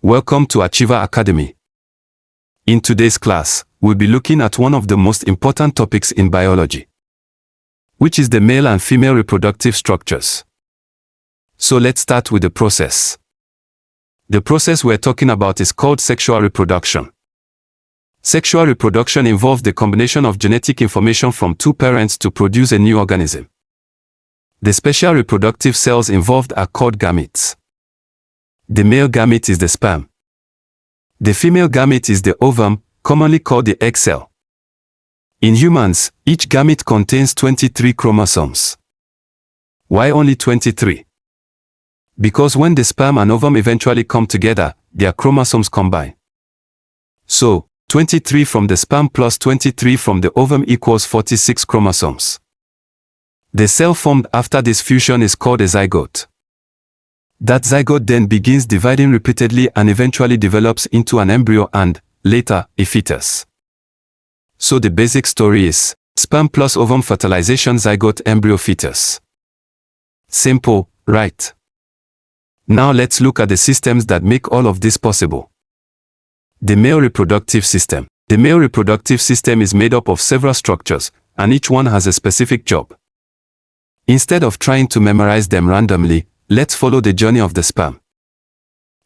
Welcome to Achiever Academy. In today's class, we'll be looking at one of the most important topics in biology, which is the male and female reproductive structures. So let's start with the process. The process we're talking about is called sexual reproduction. Sexual reproduction involves the combination of genetic information from two parents to produce a new organism. The special reproductive cells involved are called gametes. The male gamete is the sperm. The female gamete is the ovum, commonly called the egg cell. In humans, each gamete contains 23 chromosomes. Why only 23? Because when the sperm and ovum eventually come together, their chromosomes combine. So, 23 from the sperm plus 23 from the ovum equals 46 chromosomes. The cell formed after this fusion is called a zygote. That zygote then begins dividing repeatedly and eventually develops into an embryo and, later, a fetus. So the basic story is, sperm plus ovum fertilization zygote embryo fetus. Simple, right? Now let's look at the systems that make all of this possible. The male reproductive system. The male reproductive system is made up of several structures, and each one has a specific job. Instead of trying to memorize them randomly, let's follow the journey of the sperm.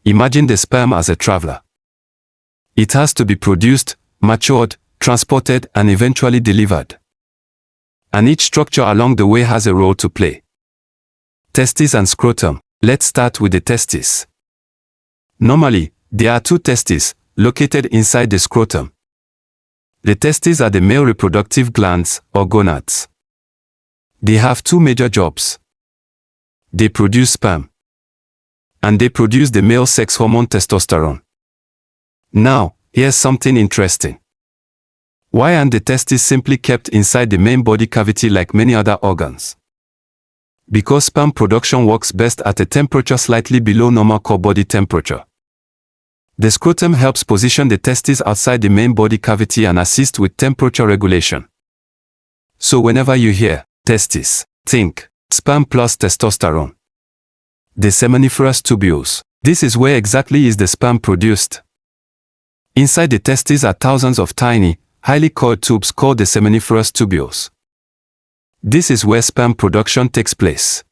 Imagine the sperm as a traveler. It has to be produced, matured, transported, and eventually delivered. And each structure along the way has a role to play. Testes and scrotum. Let's start with the testes. Normally, there are two testes, located inside the scrotum. The testes are the male reproductive glands, or gonads. They have two major jobs. They produce sperm. And they produce the male sex hormone testosterone. Now, here's something interesting. Why aren't the testes simply kept inside the main body cavity like many other organs? Because sperm production works best at a temperature slightly below normal core body temperature. The scrotum helps position the testes outside the main body cavity and assist with temperature regulation. So whenever you hear testes, think sperm plus testosterone. The seminiferous tubules. This is where exactly is the sperm produced. Inside the testes are thousands of tiny, highly coiled tubes called the seminiferous tubules. This is where sperm production takes place.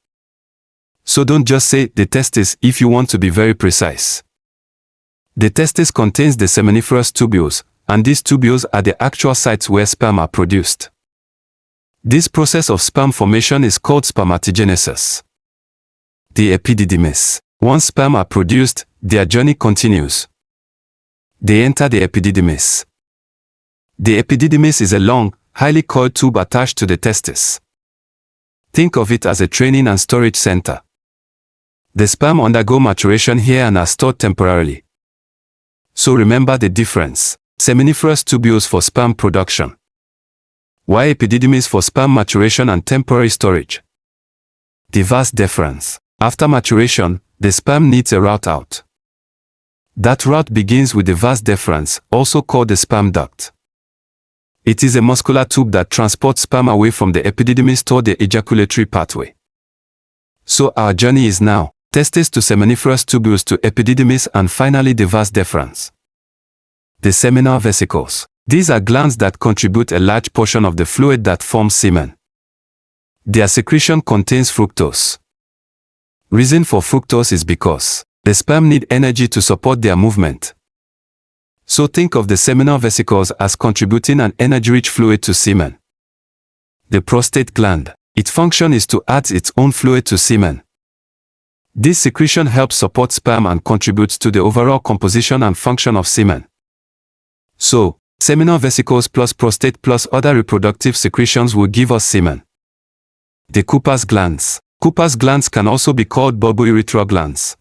So don't just say the testes if you want to be very precise. The testes contains the seminiferous tubules, and these tubules are the actual sites where sperm are produced. This process of sperm formation is called spermatogenesis. The epididymis. Once sperm are produced, their journey continues. They enter the epididymis. The epididymis is a long, highly coiled tube attached to the testis. Think of it as a training and storage center. The sperm undergo maturation here and are stored temporarily. So remember the difference. Seminiferous tubules for sperm production. Why epididymis for sperm maturation and temporary storage? The vas deferens. After maturation, the sperm needs a route out. That route begins with the vas deferens, also called the sperm duct. It is a muscular tube that transports sperm away from the epididymis toward the ejaculatory pathway. So our journey is now, testes to seminiferous tubules to epididymis and finally the vas deferens. The seminal vesicles. These are glands that contribute a large portion of the fluid that forms semen. Their secretion contains fructose. Reason for fructose is because the sperm need energy to support their movement. So think of the seminal vesicles as contributing an energy-rich fluid to semen. The prostate gland. Its function is to add its own fluid to semen. This secretion helps support sperm and contributes to the overall composition and function of semen. So, seminal vesicles plus prostate plus other reproductive secretions will give us semen. The Cowper's glands. Cowper's glands can also be called bulbourethral glands.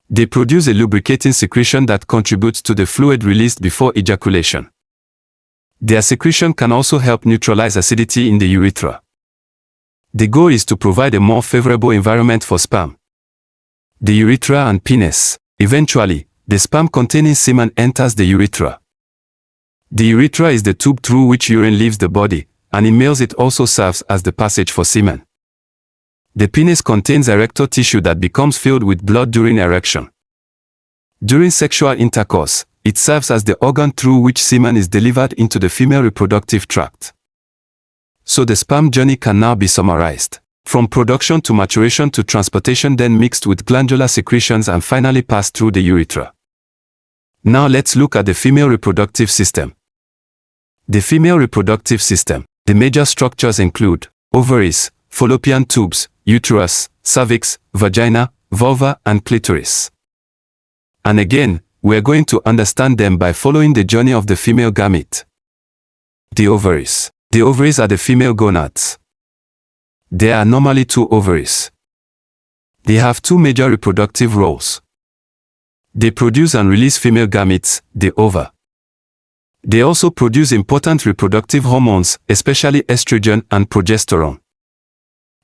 They produce a lubricating secretion that contributes to the fluid released before ejaculation. Their secretion can also help neutralize acidity in the urethra. The goal is to provide a more favorable environment for sperm. The urethra and penis. Eventually, the sperm containing semen enters the urethra. The urethra is the tube through which urine leaves the body, and in males it also serves as the passage for semen. The penis contains erectile tissue that becomes filled with blood during erection. During sexual intercourse, it serves as the organ through which semen is delivered into the female reproductive tract. So the sperm journey can now be summarized. From production to maturation to transportation, then mixed with glandular secretions and finally passed through the urethra. Now let's look at the female reproductive system. The female reproductive system. The major structures include ovaries, fallopian tubes, uterus, cervix, vagina, vulva, and clitoris. And again, we are going to understand them by following the journey of the female gamete. The ovaries. The ovaries are the female gonads. There are normally 2 ovaries. They have 2 major reproductive roles. They produce and release female gametes, the ova. They also produce important reproductive hormones, especially estrogen and progesterone.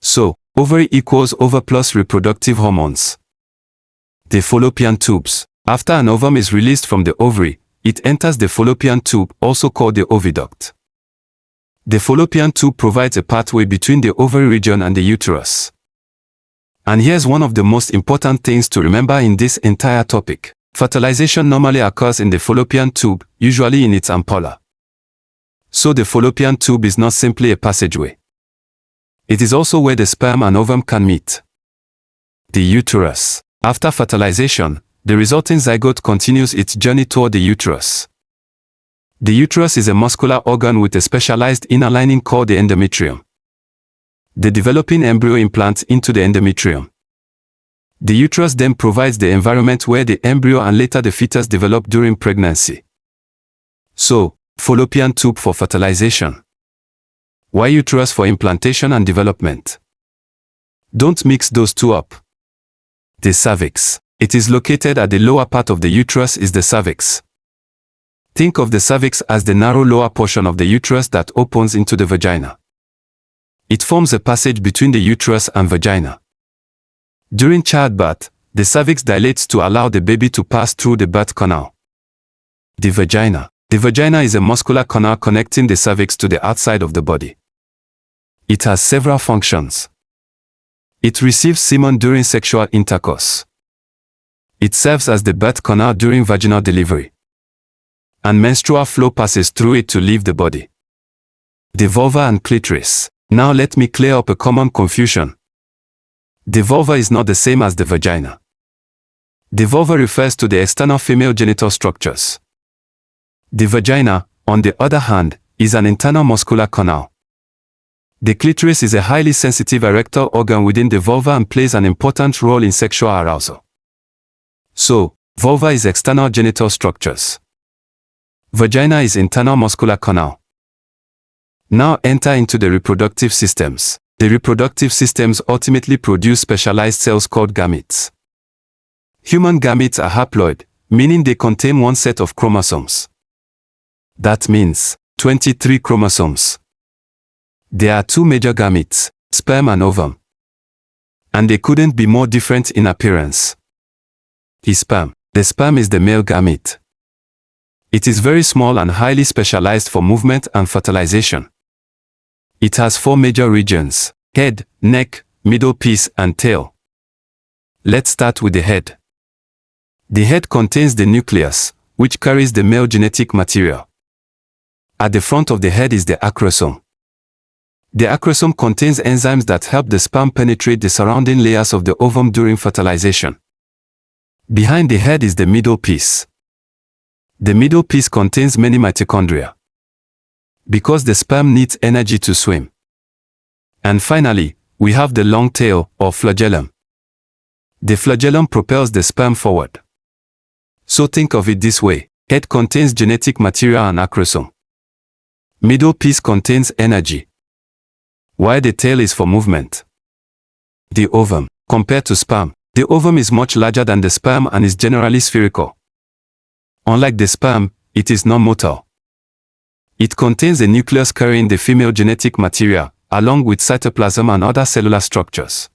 So, ovary equals ova plus reproductive hormones. The fallopian tubes. After an ovum is released from the ovary, it enters the fallopian tube, also called the oviduct. The fallopian tube provides a pathway between the ovary region and the uterus. And here's one of the most important things to remember in this entire topic. Fertilization normally occurs in the fallopian tube, usually in its ampulla. So the fallopian tube is not simply a passageway. It is also where the sperm and ovum can meet. The uterus. After fertilization, the resulting zygote continues its journey toward the uterus. The uterus is a muscular organ with a specialized inner lining called the endometrium. The developing embryo implants into the endometrium. The uterus then provides the environment where the embryo and later the fetus develop during pregnancy. So, fallopian tube for fertilization. Why uterus for implantation and development? Don't mix those two up. The cervix. It is located at the lower part of the uterus is the cervix. Think of the cervix as the narrow lower portion of the uterus that opens into the vagina. It forms a passage between the uterus and vagina. During childbirth, the cervix dilates to allow the baby to pass through the birth canal. The vagina. The vagina is a muscular canal connecting the cervix to the outside of the body. It has several functions. It receives semen during sexual intercourse. It serves as the birth canal during vaginal delivery. And menstrual flow passes through it to leave the body. The vulva and clitoris. Now let me clear up a common confusion. The vulva is not the same as the vagina. The vulva refers to the external female genital structures. The vagina, on the other hand, is an internal muscular canal. The clitoris is a highly sensitive erectile organ within the vulva and plays an important role in sexual arousal. So, vulva is external genital structures. Vagina is internal muscular canal. Now enter into the reproductive systems. The reproductive systems ultimately produce specialized cells called gametes. Human gametes are haploid, meaning they contain one set of chromosomes. That means 23 chromosomes. There are 2 major gametes, sperm and ovum. And they couldn't be more different in appearance. The sperm is the male gamete. It is very small and highly specialized for movement and fertilization. It has 4 major regions: head, neck, middle piece, and tail. Let's start with the head. The head contains the nucleus, which carries the male genetic material. At the front of the head is the acrosome. The acrosome contains enzymes that help the sperm penetrate the surrounding layers of the ovum during fertilization. Behind the head is the middle piece. The middle piece contains many mitochondria, because the sperm needs energy to swim. And finally, we have the long tail, or flagellum. The flagellum propels the sperm forward. So think of it this way: head contains genetic material and acrosome. Middle piece contains energy, while the tail is for movement. The ovum. Compared to sperm, the ovum is much larger than the sperm and is generally spherical. Unlike the sperm, it is non-motile. It contains a nucleus carrying the female genetic material, along with cytoplasm and other cellular structures.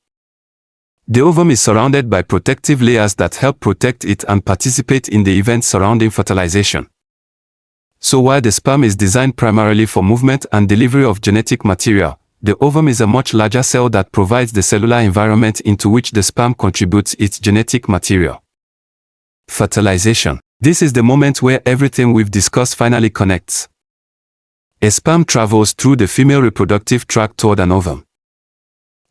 The ovum is surrounded by protective layers that help protect it and participate in the events surrounding fertilization. So while the sperm is designed primarily for movement and delivery of genetic material, the ovum is a much larger cell that provides the cellular environment into which the sperm contributes its genetic material. Fertilization. This is the moment where everything we've discussed finally connects. A sperm travels through the female reproductive tract toward an ovum.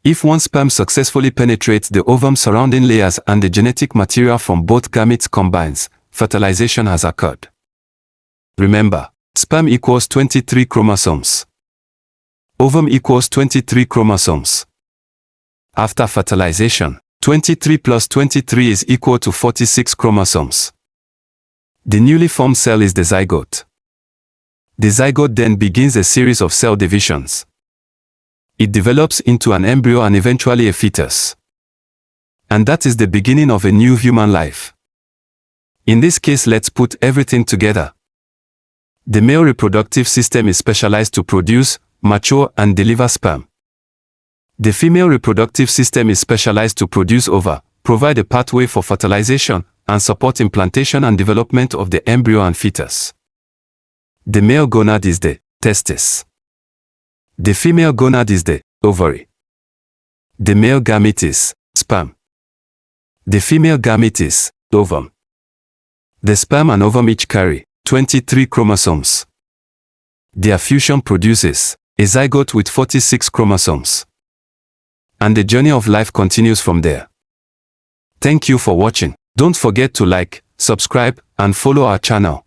If one sperm successfully penetrates the ovum surrounding layers and the genetic material from both gametes combines, fertilization has occurred. Remember, sperm equals 23 chromosomes. Ovum equals 23 chromosomes. After fertilization, 23 plus 23 is equal to 46 chromosomes. The newly formed cell is the zygote. The zygote then begins a series of cell divisions. It develops into an embryo and eventually a fetus. And that is the beginning of a new human life. In this case, let's put everything together. The male reproductive system is specialized to produce, mature, and deliver sperm. The female reproductive system is specialized to produce ova, provide a pathway for fertilization, and support implantation and development of the embryo and fetus. The male gonad is the testis. The female gonad is the ovary. The male gamete is sperm. The female gamete is ovum. The sperm and ovum each carry 23 chromosomes. Their fusion produces a zygote with 46 chromosomes. And the journey of life continues from there. Thank you for watching. Don't forget to like, subscribe, and follow our channel.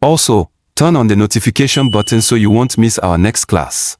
Also, turn on the notification button so you won't miss our next class.